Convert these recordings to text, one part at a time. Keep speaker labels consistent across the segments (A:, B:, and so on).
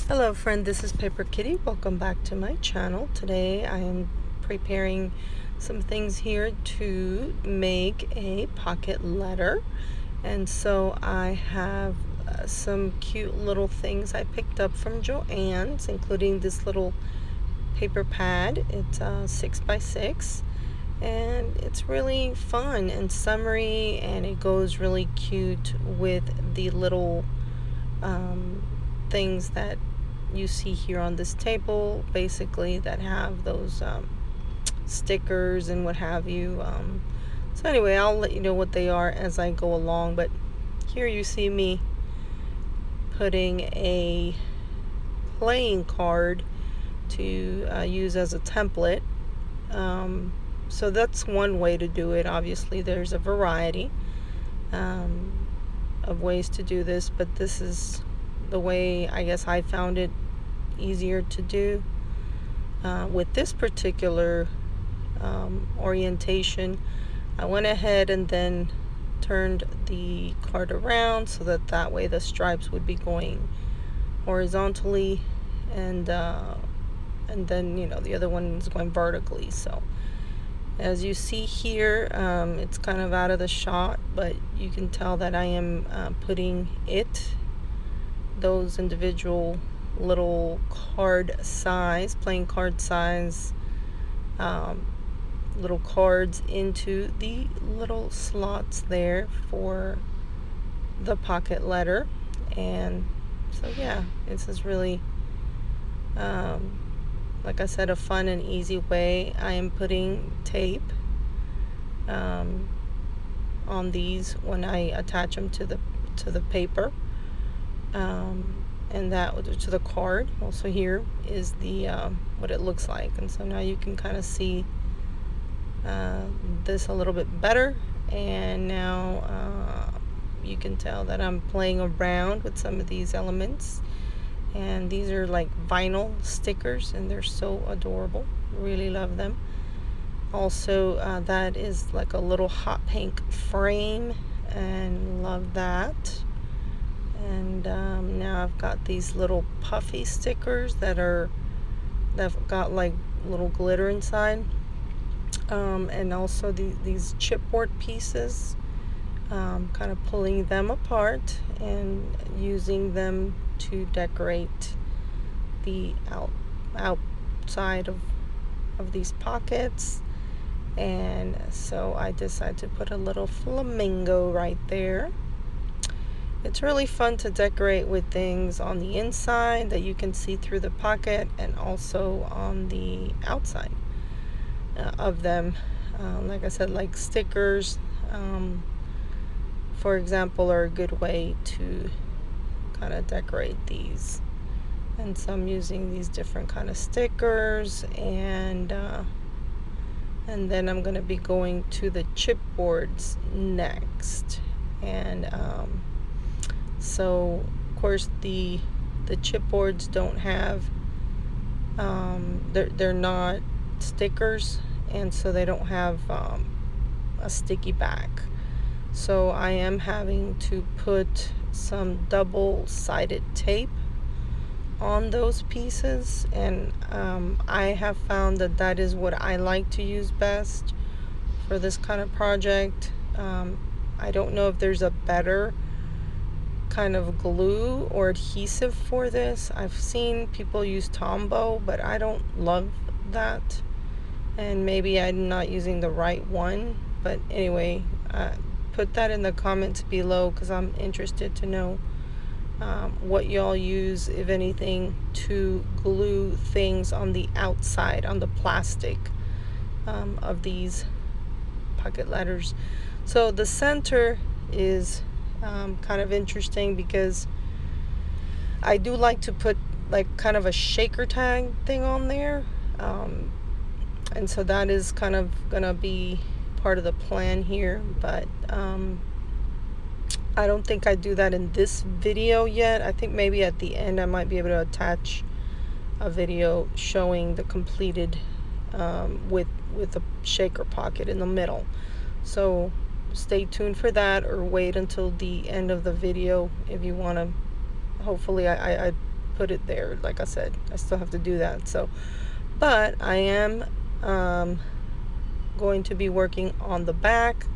A: Hello friend, this is Paper Kitty. Welcome back to my channel. Today I am preparing some things here to make a pocket letter. And so I have some cute little things I picked up from Joann's, including this little paper pad. It's 6x6 and it's really fun and summery, and it goes really cute with the little things that you see here on this table, basically, that have those stickers and what have you. So anyway, I'll let you know what they are as I go along, but here you see me putting a playing card to use as a template. So that's one way to do it. Obviously there's a variety of ways to do this, but this is the way I guess I found it easier to do. With this particular orientation, I went ahead and then turned the card around so that way the stripes would be going horizontally, and then the other one is going vertically. So as you see here, it's kind of out of the shot, but you can tell that I am putting those individual little playing card size little cards into the little slots there for the pocket letter. And so yeah, this is really like I said, a fun and easy way. I am putting tape on these when I attach them to the paper, and that to the card. Also here is the what it looks like, and so now you can kind of see this a little bit better. And now you can tell that I'm playing around with some of these elements, and these are like vinyl stickers and they're so adorable. Really love them. Also that is like a little hot pink frame, and love that. And now I've got these little puffy stickers that've got like little glitter inside, and also these chipboard pieces, kind of pulling them apart and using them to decorate the outside of these pockets. And so I decided to put a little flamingo right there. It's really fun to decorate with things on the inside that you can see through the pocket, and also on the outside of them. Like I said, like stickers, for example, are a good way to kind of decorate these. And so I'm using these different kind of stickers, and then I'm going to be going to the chipboards next. And so of course the chipboards don't have they're not stickers, and so they don't have a sticky back. So I am having to put some double-sided tape on those pieces, and I have found that is what I like to use best for this kind of project. I don't know if there's a better kind of glue or adhesive for this. I've seen people use Tombow, but I don't love that, and maybe I'm not using the right one. But anyway, put that in the comments below, because I'm interested to know what y'all use, if anything, to glue things on the outside, on the plastic of these pocket letters. So the center is kind of interesting, because I do like to put like kind of a shaker tag thing on there, and so that is kind of gonna be part of the plan here. But I don't think I do that in this video yet. I think maybe at the end I might be able to attach a video showing the completed with a shaker pocket in the middle. So stay tuned for that, or wait until the end of the video if you want to. Hopefully I put it there. Like I said, I still have to do that. So, but I am going to be working on the back.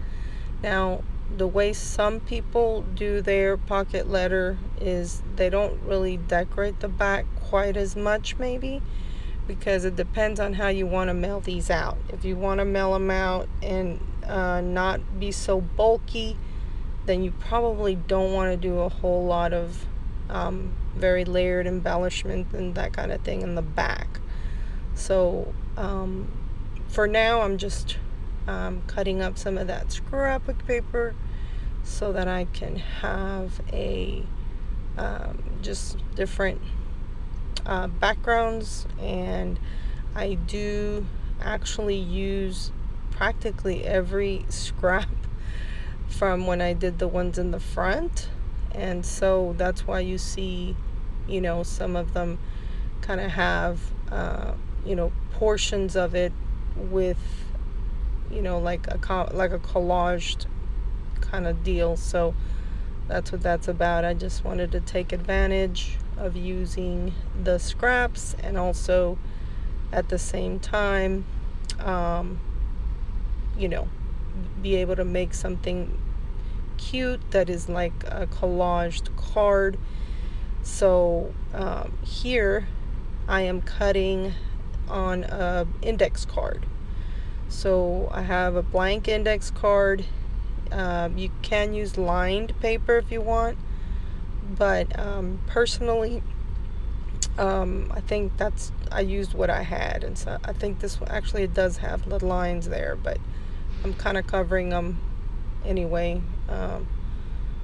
A: Now, the way some people do their pocket letter is they don't really decorate the back quite as much, maybe, because it depends on how you want to mail these out. If you want to mail them out and not be so bulky, then you probably don't want to do a whole lot of very layered embellishment and that kind of thing in the back. So for now, I'm just cutting up some of that scrapbook paper so that I can have a just different backgrounds. And I do actually use practically every scrap from when I did the ones in the front, and so that's why you see, you know, some of them kind of have you know, portions of it with, you know, like a collaged kind of deal. So that's what that's about. I just wanted to take advantage of using the scraps and also at the same time you know, be able to make something cute that is like a collaged card. So here I am cutting on a index card. So I have a blank index card. You can use lined paper if you want, but personally I think I used what I had, and so I think this one actually, it does have the lines there, but I'm kind of covering them anyway.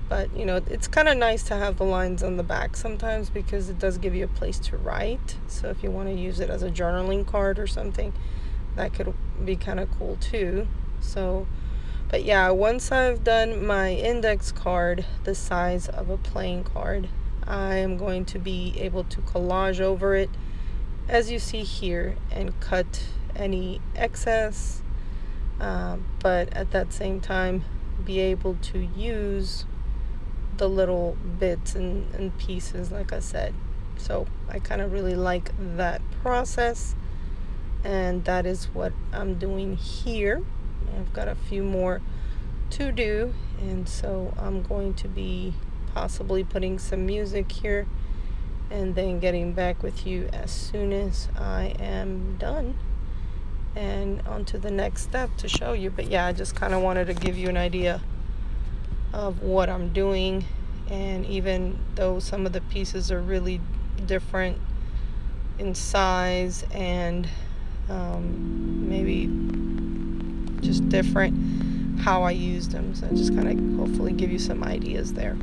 A: But you know, it's kind of nice to have the lines on the back sometimes because it does give you a place to write. So if you want to use it as a journaling card or something, that could be kind of cool too. So, but yeah, once I've done my index card the size of a playing card, I am going to be able to collage over it, as you see here, and cut any excess, but at that same time be able to use the little bits and pieces, like I said. So I kind of really like that process, and that is what I'm doing here. I've got a few more to do, and so I'm going to be possibly putting some music here and then getting back with you as soon as I am done and on to the next step to show you. But yeah, I just kind of wanted to give you an idea of what I'm doing, and even though some of the pieces are really different in size and maybe just different how I use them, so I just kind of hopefully give you some ideas there.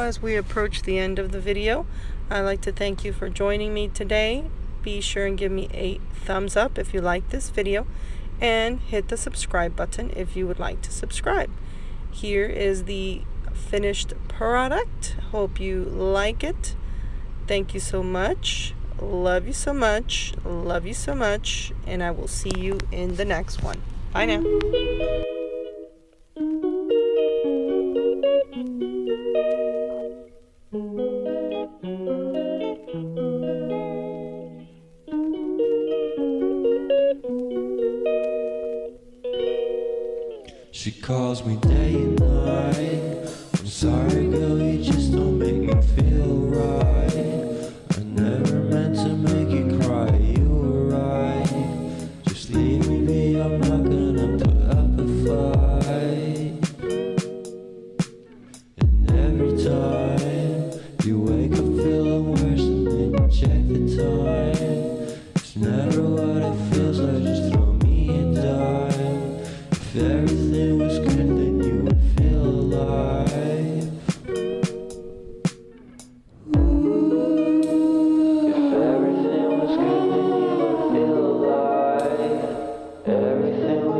A: As we approach the end of the video, I'd like to thank you for joining me today. Be sure and give me a thumbs up if you like this video, and hit the subscribe button if you would like to subscribe. Here is the finished product. Hope you like it. Thank you so much. Love you so much. Love you so much. And I will see you in the next one. Bye now.
B: She calls me day and night. I'm sorry, girl, you just don't make me feel right. I never meant to make you cry, you were right. Just leave me be, I'm not gonna put up a fight.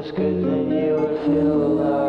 B: feels good, then you would feel alive.